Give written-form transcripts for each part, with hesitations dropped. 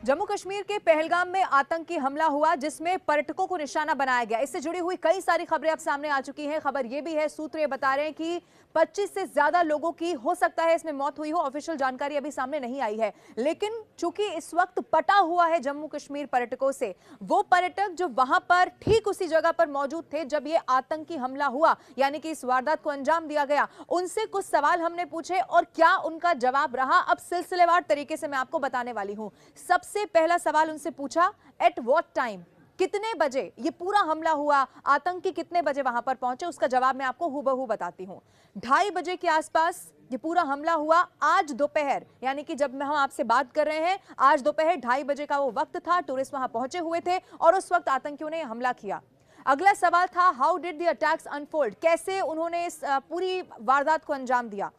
जम्मू कश्मीर के पहलगाम में आतंकी हमला हुआ जिसमें पर्यटकों को निशाना बनाया गया। इससे जुड़ी हुई कई सारी खबरें अब सामने आ चुकी हैं। खबर यह भी है, सूत्र ये बता रहे हैं कि 25 से ज्यादा लोगों की हो सकता है इसमें मौत हुई हो। ऑफिशियल जानकारी अभी सामने नहीं आई है, लेकिन चूंकि इस वक्त पटा हुआ है जम्मू कश्मीर पर्यटकों से, वो पर्यटक जो वहां पर ठीक उसी जगह पर मौजूद थे जब ये आतंकी हमला हुआ, यानी कि इस वारदात को अंजाम दिया गया, उनसे कुछ सवाल हमने पूछे और क्या उनका जवाब रहा, अब सिलसिलेवार तरीके से मैं आपको बताने वाली हूं। सबसे पहला सवाल उनसे पूछा, एट व्हाट टाइम, कितने बजे ये पूरा हमला हुआ, आतंकी कितने बजे वहां पर पहुंचे, उसका जवाब मैं आपको हूबहू बताती हूं। 2:30 बजे के आसपास ये पूरा हमला हुआ। आज दोपहर, यानी कि जब हम आपसे बात कर रहे हैं, आज दोपहर 2:30 बजे का वो वक्त था। टूरिस्ट वहां पहुंचे हुए थे और उस वक्त आतंकियों ने हमला किया। अगला सवाल था, how did the attacks unfold, कैसे उन्होंने इस पूरी वारदात को अंजाम दिया।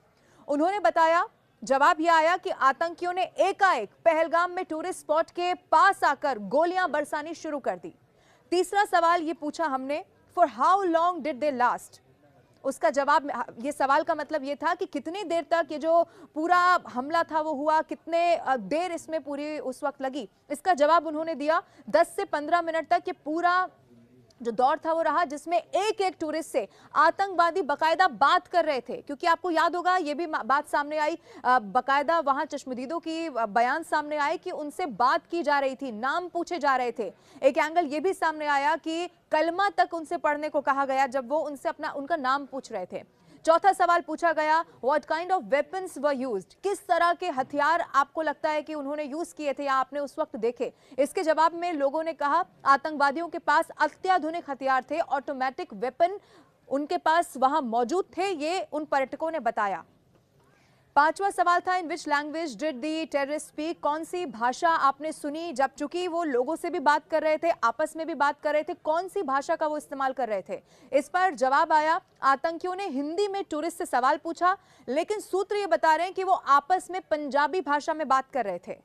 उन्होंने बताया, जवाब यह आया कि आतंकियों ने एकाएक पहलगाम में टूरिस्ट स्पॉट के पास आकर गोलियां बरसानी शुरू कर दी। तीसरा सवाल यह पूछा हमने, for how long did they last, उसका जवाब, ये सवाल का मतलब ये था कि कितनी देर तक ये जो पूरा हमला था वो हुआ, कितने देर इसमें पूरी उस वक्त लगी। इसका जवाब उन्होंने दिया 10 से 15 मिनट तक ये पूरा जो दौर था वो रहा, जिसमें एक एक टूरिस्ट से आतंकवादी बकायदा बात कर रहे थे। क्योंकि आपको याद होगा, ये भी बात सामने आई, बकायदा वहां चश्मदीदों की बयान सामने आए कि उनसे बात की जा रही थी, नाम पूछे जा रहे थे। एक एंगल ये भी सामने आया कि कलमा तक उनसे पढ़ने को कहा गया जब वो उनसे उनका नाम पूछ रहे थे। चौथा सवाल पूछा गया, what kind of weapons were used, किस तरह के हथियार आपको लगता है कि उन्होंने यूज किए थे या आपने उस वक्त देखे। इसके जवाब में लोगों ने कहा, आतंकवादियों के पास अत्याधुनिक हथियार थे, ऑटोमेटिक वेपन उनके पास वहां मौजूद थे, ये उन पर्यटकों ने बताया। पांचवा सवाल था, in which language did the terrorist speak, कौन सी भाषा आपने सुनी जब, चूंकि वो लोगों से भी बात कर रहे थे, आपस में भी बात कर रहे थे, कौन सी भाषा का वो इस्तेमाल कर रहे थे। इस पर जवाब आया, आतंकियों ने हिंदी में टूरिस्ट से सवाल पूछा, लेकिन सूत्र ये बता रहे हैं कि वो आपस में पंजाबी भाषा में बात कर रहे थे।